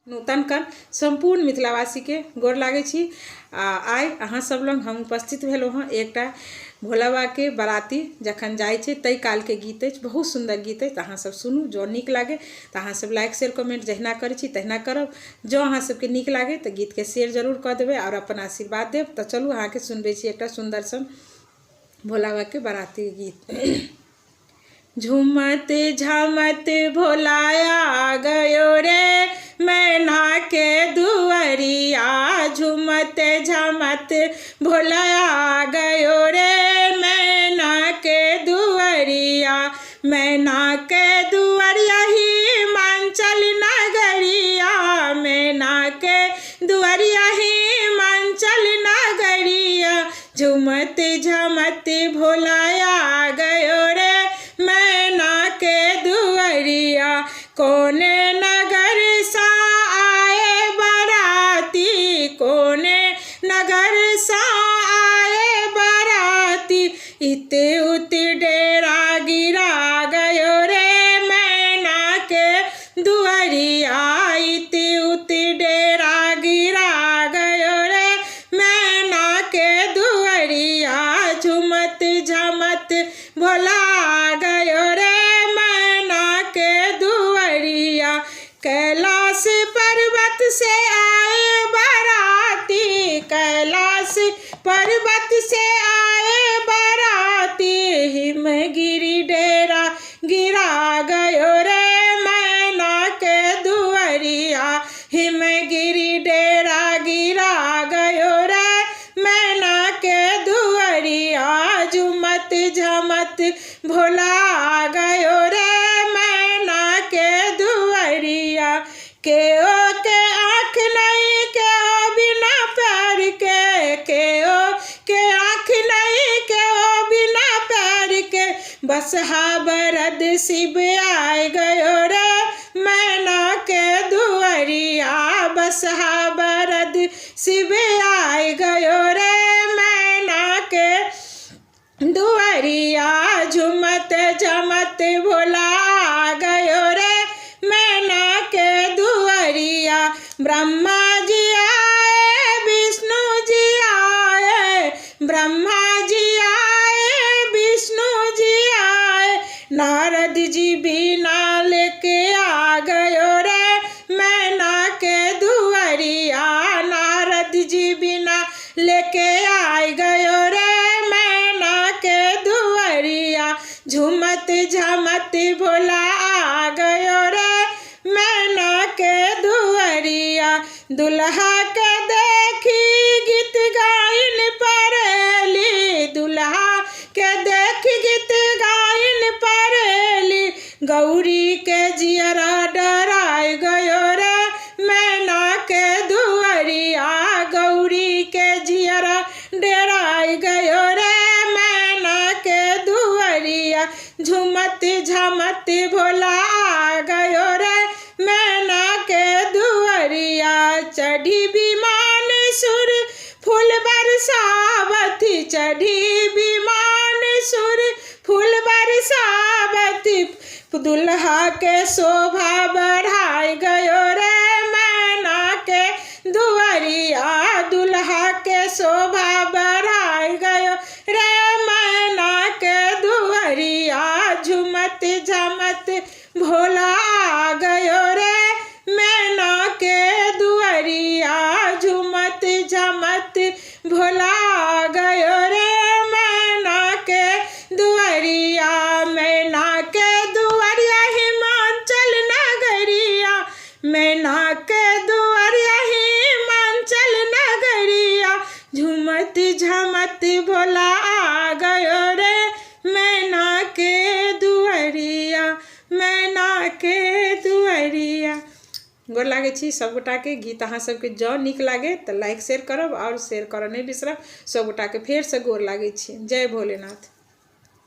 नूतन कर संपूर्ण मिथिलावासी के गोर लागे छी। आइ अहाँ सब लग हम उपस्थित भेलहुँ हँ एकटा भोला बाबा के बराती जखन जाइ छै तै काल के गीत अछि। बहुत सुंदर गीत अछि। अहाँ सब सुनू, जो नीक लागे तो अहाँ सब लाइक शेयर कमेंट जहिना करै छी तहिना करब। जो अहाँ सबके नीक लागे तो गीत के शेयर जरूर कऽ देबै और अपन आशीर्वाद देब। तो चलू अहाँ के सुनबै छी एकटा सुंदर सन भोला बाबा के बराती गीत। झूमत झामत भोलाया गयो रे मैना के दुआरिया, झूमत झामत भोलाया गयो रे मैना के दुआरिया। मैना के दुआरिया ही मांचल नगरिया, मैना के दुआरिया ही मांचल नगरिया। झूमत झामत भोलाया गयो रे मैना के दुआरिया। कोने नगर सा आए बराती, कोने नगर सा आए बराती। इते उते डेरा गिरा गयो रे मैना के दुआरिया, इते उते डेरा गिरा गयो रे मैना के दुआरिया। झूमत झामत भोला गयो रे मैना के दुआरिया। कैलाश पर्वत से आए बराती, कैलाश पर्वत से आए बराती। हिमगिरी डेरा गिरा गयो रे मैना के दुआरिया, हिमगिरी डेरा गिरा गयो रे मैना के दुआरिया। झूमत झामत भोला गयो रे मैना के दुआरिया। केओ के आँख नहीं केओ बिना पैर के, केओ के आँख नहीं केओ बिना पैर के। बसहा बरद शिव आए गयो रे मैना के दुआरिया, बसहा बरद शिव आए गयो रे मैना के दुआरिया। झूमत झमत भोला गयो रे मैना के दुआरिया। ब्रह्मा जी आए विष्णु जी आए, ब्रह्मा जी आए विष्णु जी आए। नारद जी बीना लेके आ गयो रे मैना के दुआरिया, नारद जी बीना लेके आ गयो रे मैना के दुआरिया। झूमत झामत भोला आ गयो रे मैना के दुआरिया। दुल्हा के देखी गीत गाइन परेली, दुल्हा के देखी गीत गाइन परेली। गौरी के जियरा डराय गयो रे मैना के दुआरिया, गौरी के जियरा डराय गयो रे मैना के दुआरिया। झूमत झामत भोला गयो रे मैना के दुआरिया। चढ़ी विमान सुर फूल बरसावती, चढ़ी विमान सुर फूल बरसावती। दुल्हा के शोभा बढ़ाई गयो रे मैना के दुआरिया, दुल्हा के शोभा बढ़ाई गयो रे मैना के दुआरिया। झूमत झामत भोला गयो रे मैना के दुआरिया, झूमत झामत भोला गयो रे मैना के दुआरिया। मैना के दुआरिया हिमाचल नगरिया, मैना के दुआरिया हिमाचल नगरिया। झूमत झामत भोला गयो रे मैना के दुआरिया, मैना के दुआरिया। गोर लागे छी सब गोटा के। गीत अहाँ सबके जँ नीक लागे तो लाइक शेयर करब और शेयर करऽ नहीं बिसरब। सब गोटा के फेर से गोर लागे छी। जय भोलेनाथ।